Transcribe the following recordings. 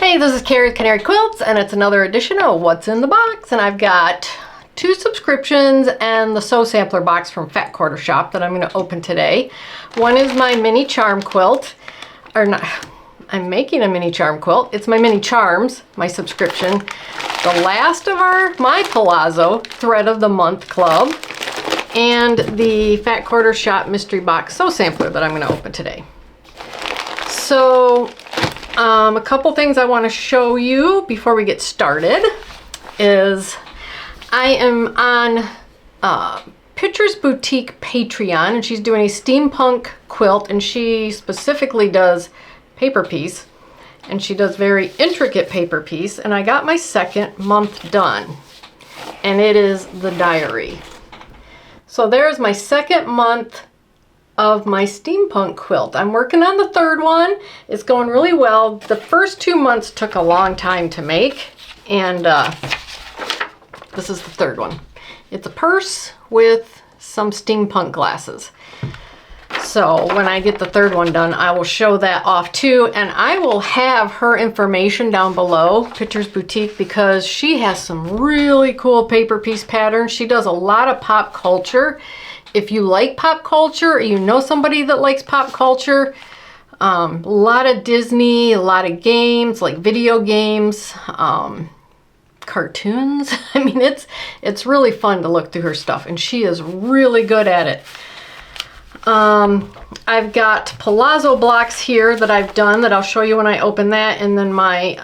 Hey, this is Canary Quilts, and it's another edition of What's in the Box, and I've got 2 subscriptions and the Sew Sampler box from Fat Quarter Shop that I'm going to open today. One is my mini charm quilt, or not, I'm making a mini charm quilt. It's my mini charms, my subscription. The last of my Palazzo Thread of the Month Club, and the Fat Quarter Shop mystery box Sew Sampler that I'm going to open today. So, a couple things I want to show you before we get started is I am on Pictures Boutique Patreon, and she's doing a steampunk quilt, and she specifically does paper piece, and she does very intricate paper piece, and I got my second month done, and it is the diary. So there's my second month of my steampunk quilt. I'm working on the third one. It's going really well. The first 2 months took a long time to make, and this is the third one. It's a purse with some steampunk glasses. So when I get the third one done, I will show that off too, and I will have her information down below, Pictures Boutique, because she has some really cool paper piece patterns. She does a lot of pop culture. If you like pop culture, or you know somebody that likes pop culture, a lot of Disney, a lot of games, like video games, cartoons. I mean, it's really fun to look through her stuff, and she is really good at it. I've got Palazzo blocks here that I've done that I'll show you when I open that, and then my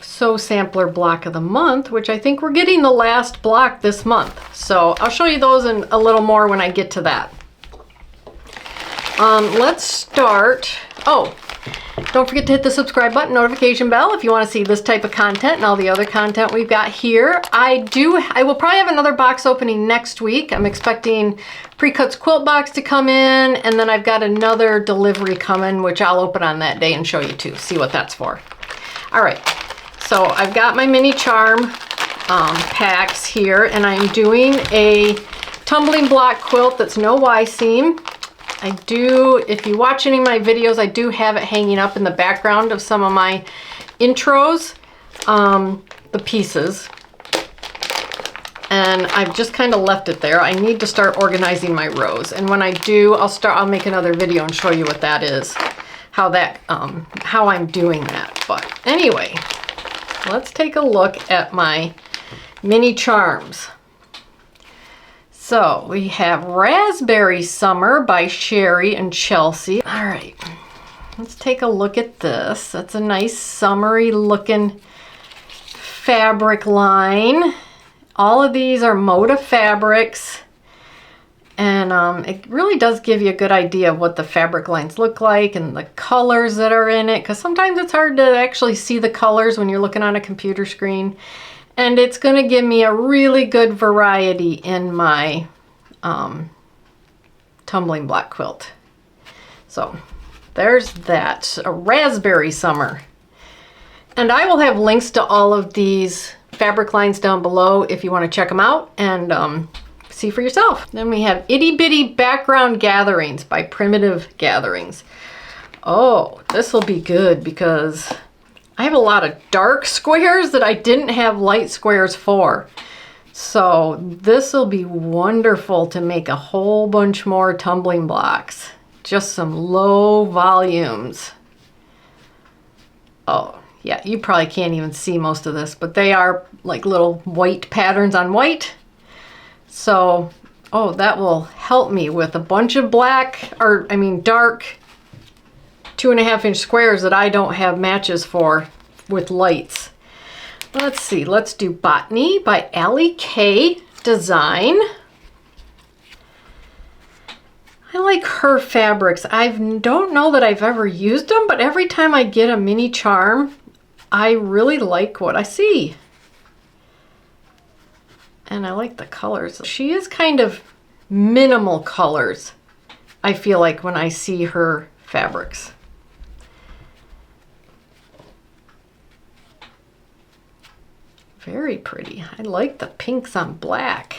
Sew Sampler block of the month, which I think we're getting the last block this month. So I'll show you those in a little more when I get to that. Let's start. Oh, don't forget to hit the subscribe button, notification bell if you want to see this type of content and all the other content we've got here. I will probably have another box opening next week. I'm expecting Pre-Cuts quilt box to come in, and then I've got another delivery coming, which I'll open on that day and show you too, see what that's for. All right, so I've got my mini charm packs here, and I'm doing a tumbling block quilt that's no Y seam. I do, if you watch any of my videos, I do have it hanging up in the background of some of my intros, the pieces. And I've just kind of left it there. I need to start organizing my rows. And when I do, I'll make another video and show you what that is, how I'm doing that. But anyway, let's take a look at my mini charms. So we have Raspberry Summer by Sherry and Chelsea. All right, let's take a look at this. That's a nice summery looking fabric line. All of these are Moda fabrics, and it really does give you a good idea of what the fabric lines look like and the colors that are in it, because sometimes it's hard to actually see the colors when you're looking on a computer screen. And it's going to give me a really good variety in my tumbling block quilt. So there's that, a Raspberry Summer. And I will have links to all of these fabric lines down below if you want to check them out and see for yourself. Then we have Itty Bitty Background Gatherings by Primitive Gatherings. Oh, this will be good because I have a lot of dark squares that I didn't have light squares for. So this will be wonderful to make a whole bunch more tumbling blocks. Just some low volumes. Oh, yeah, you probably can't even see most of this, but they are like little white patterns on white. So, oh, that will help me with a bunch of dark 2.5-inch squares that I don't have matches for with lights. Let's see, let's do Botany by Allie K Design. I like her fabrics. I don't know that I've ever used them, but every time I get a mini charm, I really like what I see. And I like the colors. She is kind of minimal colors, I feel like, when I see her fabrics. Very pretty. I like the pinks on black.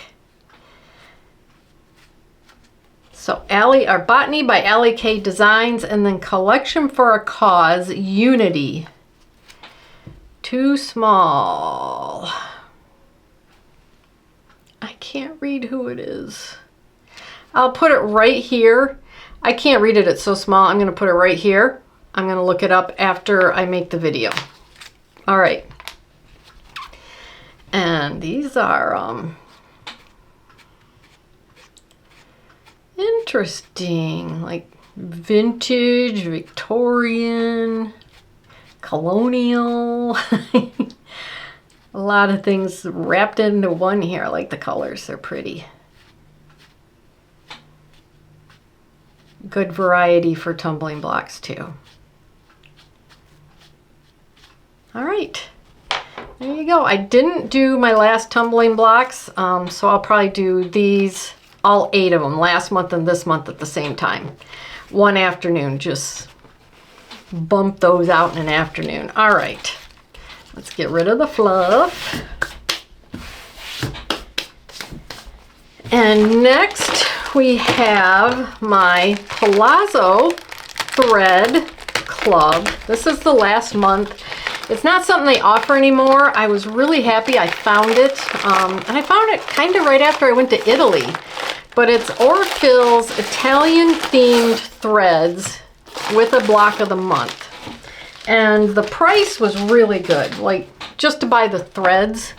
So Botany by Allie K Designs, and then Collection for a Cause, Unity. too small. I can't read who it is. I'll put it right here. I can't read it, it's so small. I'm gonna put it right here. I'm gonna look it up after I make the video. All right. And these are interesting, like vintage, Victorian, colonial. A lot of things wrapped into one here. I like the colors, they're pretty. Good variety for tumbling blocks too. All right, there you go. I didn't do my last tumbling blocks, so I'll probably do these, all 8 of them, last month and this month at the same time. One afternoon, just bump those out in an afternoon. All right, let's get rid of the fluff. And next we have my Palazzo thread club. This is the last month. It's not something they offer anymore. I was really happy I found it. And I found it kind of right after I went to Italy. But it's Orfil's Italian themed threads with a block of the month. And the price was really good. Like, just to buy the threads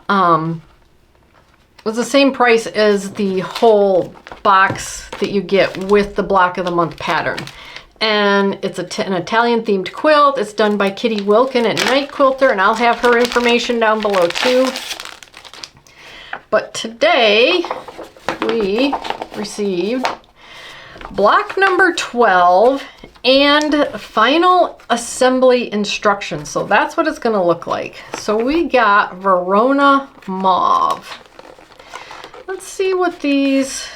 was the same price as the whole box that you get with the block of the month pattern. And it's an Italian themed quilt. It's done by Kitty Wilkin at Night Quilter, and I'll have her information down below too. But today we received block number 12 and final assembly instructions. So that's what it's gonna look like. So we got Verona Mauve. Let's see what these,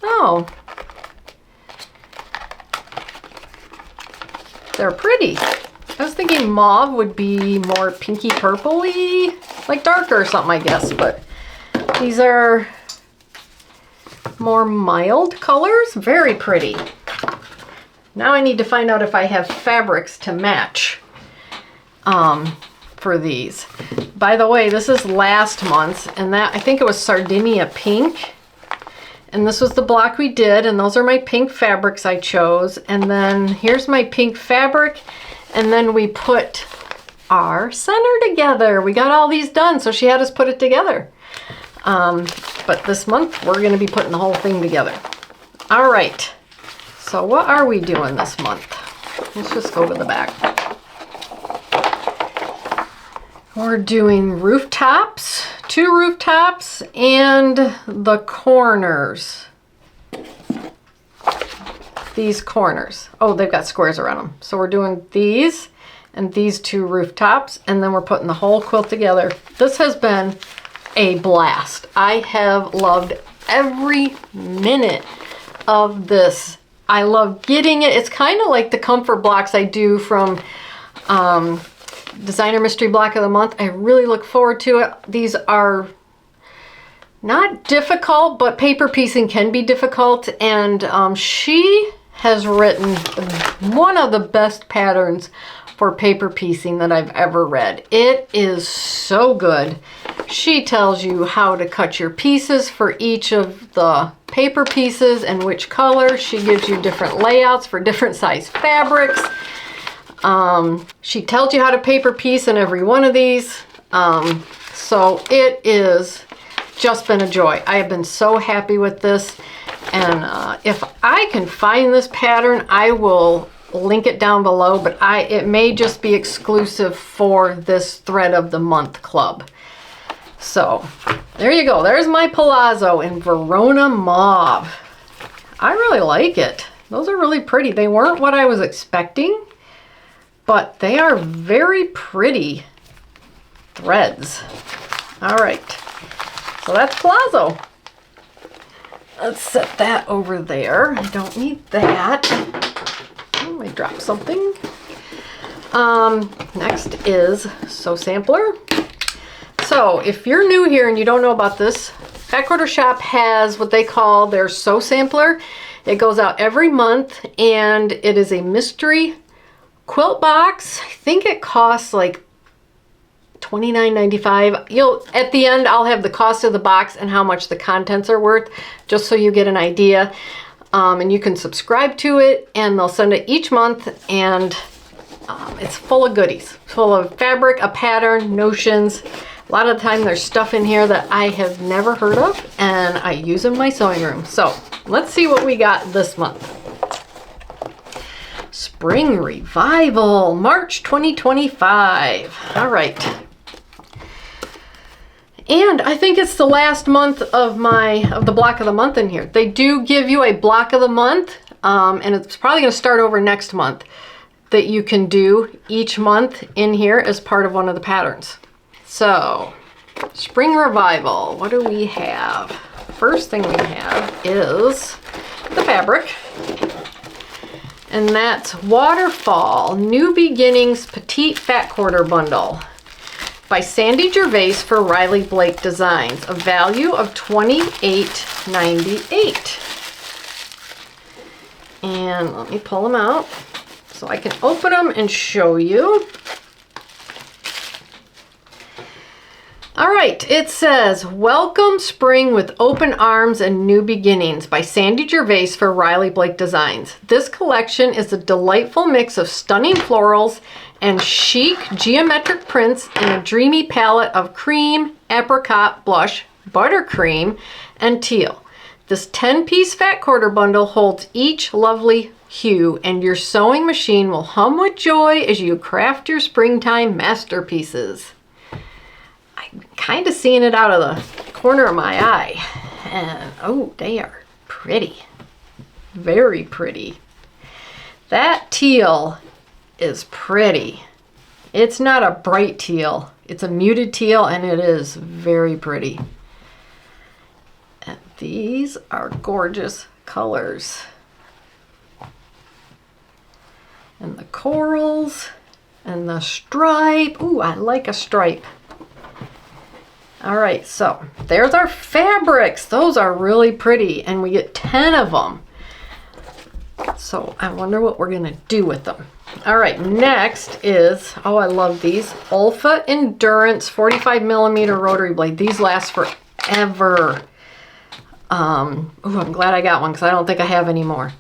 oh, they're pretty. I was thinking mauve would be more pinky purpley, like darker or something, I guess, but these are more mild colors. Very pretty. Now I need to find out if I have fabrics to match for these. By the way, this is last month's, and that, I think it was Sardinia Pink. And this was the block we did, and those are my pink fabrics I chose. And then here's my pink fabric, and then we put our center together. We got all these done, so she had us put it together. But this month, we're gonna be putting the whole thing together. All right, so what are we doing this month? Let's just go to the back. We're doing rooftops, 2 rooftops, and the corners. These corners. Oh, they've got squares around them. So we're doing these and these 2 rooftops, and then we're putting the whole quilt together. This has been a blast. I have loved every minute of this. I love getting it. It's kind of like the comfort blocks I do from Designer Mystery Block of the Month. I really look forward to it. These are not difficult, but paper piecing can be difficult, and she has written one of the best patterns for paper piecing that I've ever read. It is so good. She tells you how to cut your pieces for each of the paper pieces and which color. She gives you different layouts for different size fabrics. She tells you how to paper piece in every one of these. So it is just been a joy. I have been so happy with this. And if I can find this pattern, I will link it down below, but it may just be exclusive for this Thread of the Month club. So there you go. There's my Palazzo in Verona Mauve. I really like it. Those are really pretty. They weren't what I was expecting, but they are very pretty threads. All right, so that's Palazzo. Let's set that over there. I don't need that. Oh, I dropped something. Next is Sew Sampler. So if you're new here and you don't know about this, Fat Quarter Shop has what they call their Sew Sampler. It goes out every month, and it is a mystery quilt box. I think it costs like $29.95. At the end, I'll have the cost of the box and how much the contents are worth, just so you get an idea. And you can subscribe to it, and they'll send it each month, and it's full of goodies. Full of fabric, a pattern, notions. A lot of the time there's stuff in here that I have never heard of, and I use in my sewing room. So let's see what we got this month. Spring Revival, March 2025. All right. And I think it's the last month of the block of the month in here. They do give you a block of the month, and it's probably going to start over next month, that you can do each month in here as part of one of the patterns. So, Spring Revival, what do we have? First thing we have is the fabric. And that's Waterfall New Beginnings Petite Fat Quarter Bundle by Sandy Gervais for Riley Blake Designs, a value of $28.98. And let me pull them out so I can open them and show you. All right, it says, Welcome Spring with Open Arms and New Beginnings by Sandy Gervais for Riley Blake Designs. This collection is a delightful mix of stunning florals and chic geometric prints in a dreamy palette of cream, apricot, blush, buttercream, and teal. This 10-piece fat quarter bundle holds each lovely hue, and your sewing machine will hum with joy as you craft your springtime masterpieces. I'm kind of seeing it out of the corner of my eye. And oh, they are pretty. Very pretty. That teal is pretty. It's not a bright teal. It's a muted teal, and it is very pretty. And these are gorgeous colors. And the corals and the stripe. Ooh, I like a stripe. All right, so there's our fabrics. Those are really pretty, and we get 10 of them. So I wonder what we're gonna do with them. All right, next is, oh, I love these, Olfa Endurance 45mm rotary blade. These last forever. Ooh, I'm glad I got one because I don't think I have any more.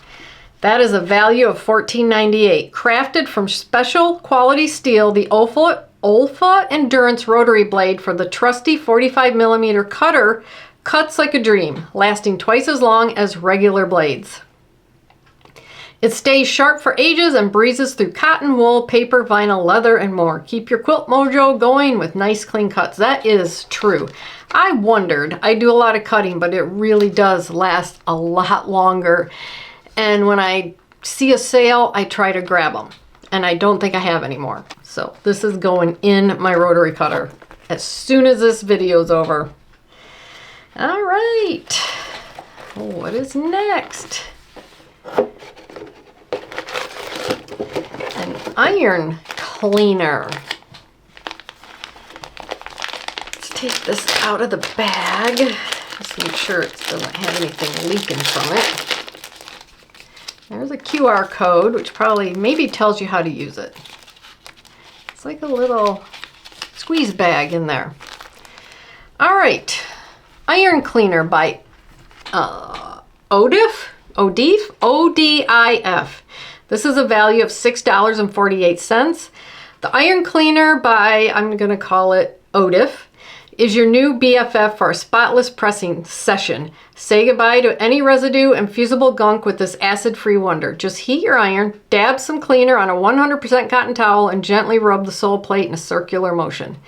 That is a value of $14.98. Crafted from special quality steel, the Olfa Endurance rotary blade for the trusty 45mm cutter cuts like a dream, lasting twice as long as regular blades. It stays sharp for ages and breezes through cotton, wool, paper, vinyl, leather, and more. Keep your quilt mojo going with nice clean cuts. That is true. I wondered, I do a lot of cutting, but it really does last a lot longer. And when I see a sale, I try to grab them. And I don't think I have any more. So this is going in my rotary cutter as soon as this video's over. All right, what is next? An iron cleaner. Let's take this out of the bag. Just make sure it doesn't have anything leaking from it. There's a QR code, which probably maybe tells you how to use it. It's like a little squeeze bag in there. All right, iron cleaner by Odif. This is a value of $6.48. The iron cleaner by, I'm gonna call it Odif, is your new BFF for a spotless pressing session. Say goodbye to any residue and fusible gunk with this acid-free wonder. Just heat your iron, dab some cleaner on a 100% cotton towel, and gently rub the sole plate in a circular motion.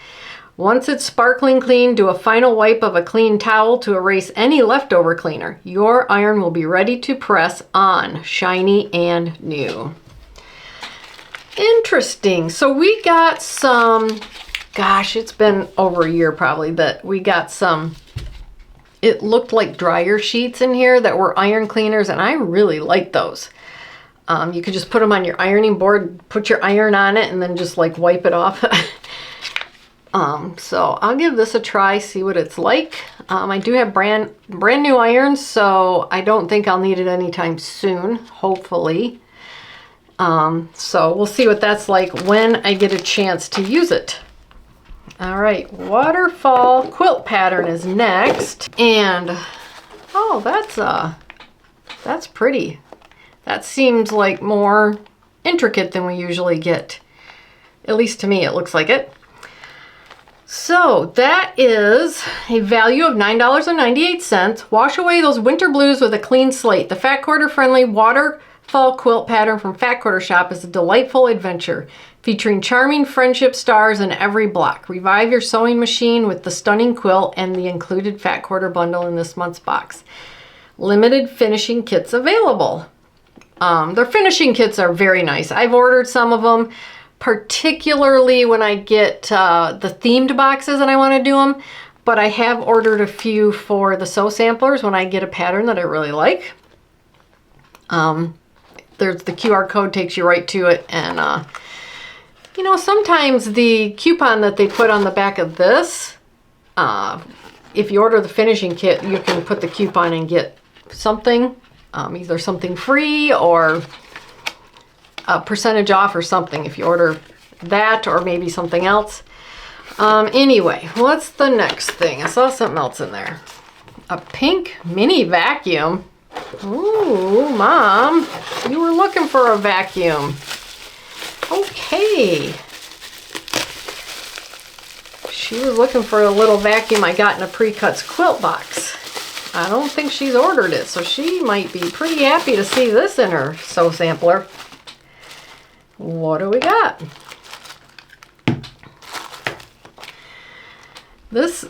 Once it's sparkling clean, do a final wipe of a clean towel to erase any leftover cleaner. Your iron will be ready to press on, shiny and new. Interesting. So we got some, gosh, it's been over a year probably that we got some, it looked like dryer sheets in here that were iron cleaners, and I really like those. You could just put them on your ironing board, put your iron on it, and then just like wipe it off. So I'll give this a try, see what it's like. I do have brand new irons, so I don't think I'll need it anytime soon, hopefully. So we'll see what that's like when I get a chance to use it. All right, waterfall quilt pattern is next. And, oh, that's pretty. That seems like more intricate than we usually get. At least to me, it looks like it. So that is a value of $9.98. Wash away those winter blues with a clean slate. The fat quarter friendly waterfall quilt pattern from Fat Quarter Shop is a delightful adventure featuring charming friendship stars in every block. Revive your sewing machine with the stunning quilt and the included Fat Quarter bundle in this month's box. Limited finishing kits available. Their finishing kits are very nice. I've ordered some of them, particularly when I get the themed boxes and I want to do them, but I have ordered a few for the sew samplers when I get a pattern that I really like. There's the QR code takes you right to it, and you know, sometimes the coupon that they put on the back of this, if you order the finishing kit, you can put the coupon and get something, either something free or a percentage off or something if you order that, or maybe something else. Anyway, what's the next thing? I saw something else in there. A pink mini vacuum. Ooh, Mom, you were looking for a vacuum. Okay. She was looking for a little vacuum I got in a pre-cuts quilt box. I don't think she's ordered it, so she might be pretty happy to see this in her sew sampler. What do we got? This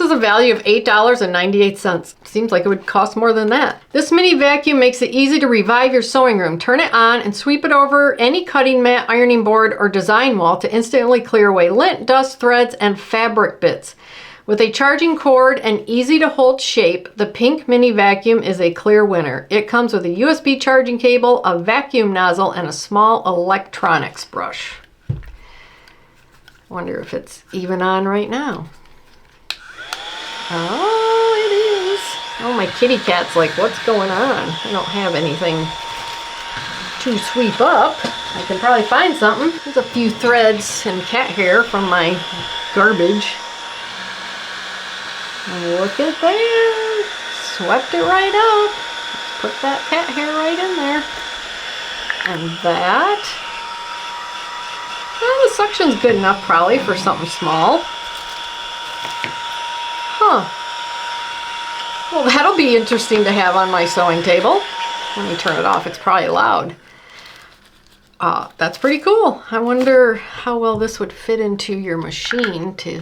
is a value of $8.98. Seems like it would cost more than that. This mini vacuum makes it easy to revive your sewing room. Turn it on and sweep it over any cutting mat, ironing board, or design wall to instantly clear away lint, dust, threads, and fabric bits. With a charging cord and easy to hold shape, the pink mini vacuum is a clear winner. It comes with a USB charging cable, a vacuum nozzle, and a small electronics brush. Wonder if it's even on right now. Oh, it is. Oh, my kitty cat's like, what's going on? I don't have anything to sweep up. I can probably find something. There's a few threads and cat hair from my garbage. Look at there. Swept it right up. Let's put that cat hair right in there. And that. Well, the suction's good enough probably for something small. Huh. Well, that'll be interesting to have on my sewing table. Let me turn it off. It's probably loud. That's pretty cool. I wonder how well this would fit into your machine to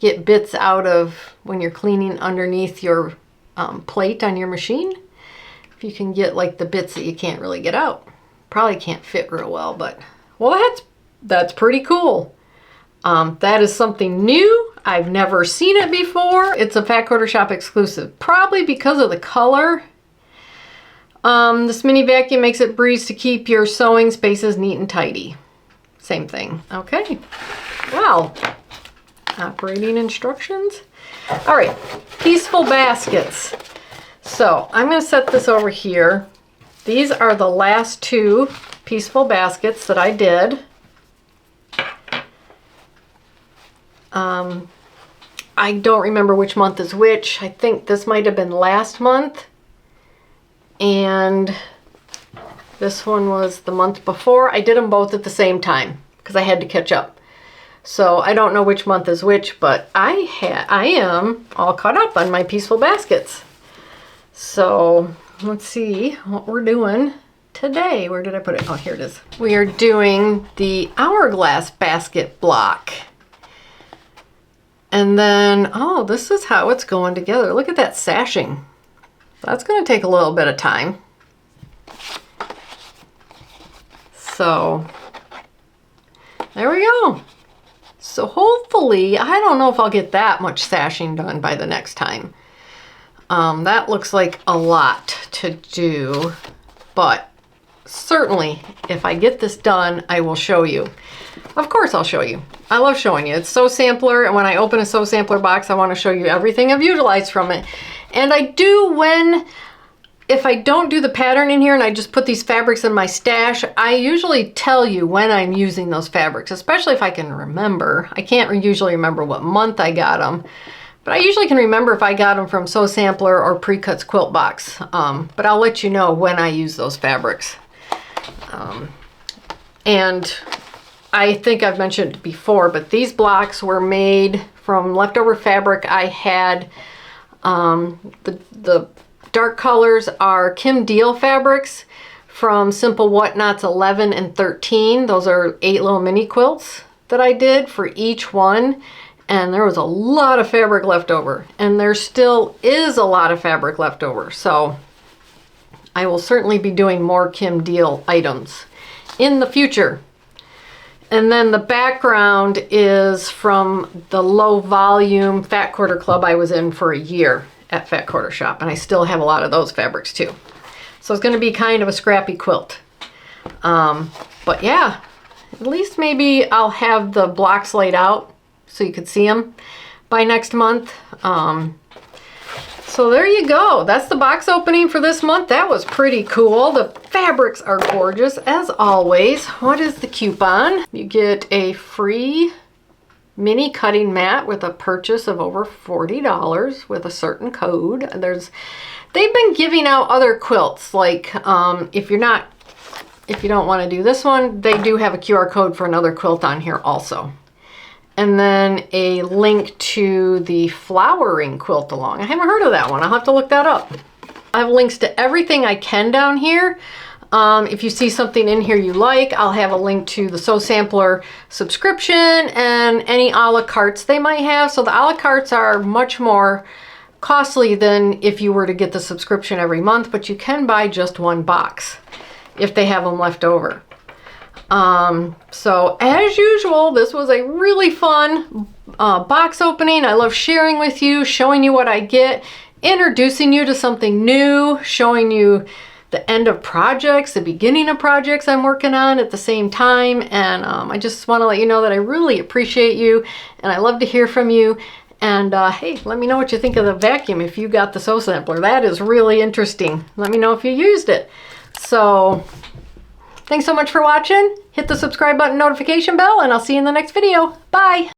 get bits out of when you're cleaning underneath your plate on your machine. If you can get like the bits that you can't really get out. Probably can't fit real well, but well, that's pretty cool. That is something new. I've never seen it before. It's a Fat Quarter Shop exclusive, probably because of the color. This mini vacuum makes it a breeze to keep your sewing spaces neat and tidy. Same thing. Okay. Well, operating instructions. All right, peaceful baskets. So I'm going to set this over here. These are the last two peaceful baskets that I did. I don't remember which month is which. I think this might have been last month. And this one was the month before. I did them both at the same time because I had to catch up. So I don't know which month is which, but I am all caught up on my peaceful baskets. So let's see what we're doing today. Where did I put it? Oh, here it is. We are doing the hourglass basket block. And then, oh, this is how it's going together. Look at that sashing. That's going to take a little bit of time. So, there we go. So hopefully, I don't know if I'll get that much sashing done by the next time. That looks like a lot to do, but certainly if I get this done, I will show you. Of course I'll show you. I love showing you. It's Sew Sampler, and when I open a Sew Sampler box, I want to show you everything I've utilized from it. And I do when if I don't do the pattern in here and I just put these fabrics in my stash, I usually tell you when I'm using those fabrics, especially if I can remember. I can't usually remember what month I got them, but I usually can remember if I got them from Sew Sampler or Pre-Cuts Quilt Box. But I'll let you know when I use those fabrics. And I think I've mentioned it before, but these blocks were made from leftover fabric I had. The dark colors are Kim Deal fabrics from Simple Whatnots 11 and 13. Those are 8 little mini quilts that I did for each one. And there was a lot of fabric left over. And there still is a lot of fabric left over. So I will certainly be doing more Kim Deal items in the future. And then the background is from the low volume Fat Quarter Club I was in for a year at Fat Quarter Shop, and I still have a lot of those fabrics too. So it's going to be kind of a scrappy quilt. But yeah, at least maybe I'll have the blocks laid out so you could see them by next month. So there you go. That's the box opening for this month. That was pretty cool. The fabrics are gorgeous as always. What is the coupon? You get a free mini cutting mat with a purchase of over $40 with a certain code. They've been giving out other quilts, like if you don't want to do this one, they do have a QR code for another quilt on here also. And then a link to the flowering Quilt Along. I haven't heard of that one. I'll have to look that up. I have links to everything I can down here. If you see something in here you like, I'll have a link to the Sew Sampler subscription and any a la cartes they might have. So the a la cartes are much more costly than if you were to get the subscription every month, but you can buy just one box if they have them left over. So as usual, this was a really fun box opening. I love sharing with you, showing you what I get, introducing you to something new, showing you the end of projects, the beginning of projects I'm working on at the same time. And I just want to let you know that I really appreciate you and I love to hear from you. And hey, let me know what you think of the vacuum if you got the Sew Sampler. That is really interesting. Let me know if you used it. So thanks so much for watching. Hit the subscribe button, notification bell, and I'll see you in the next video. Bye.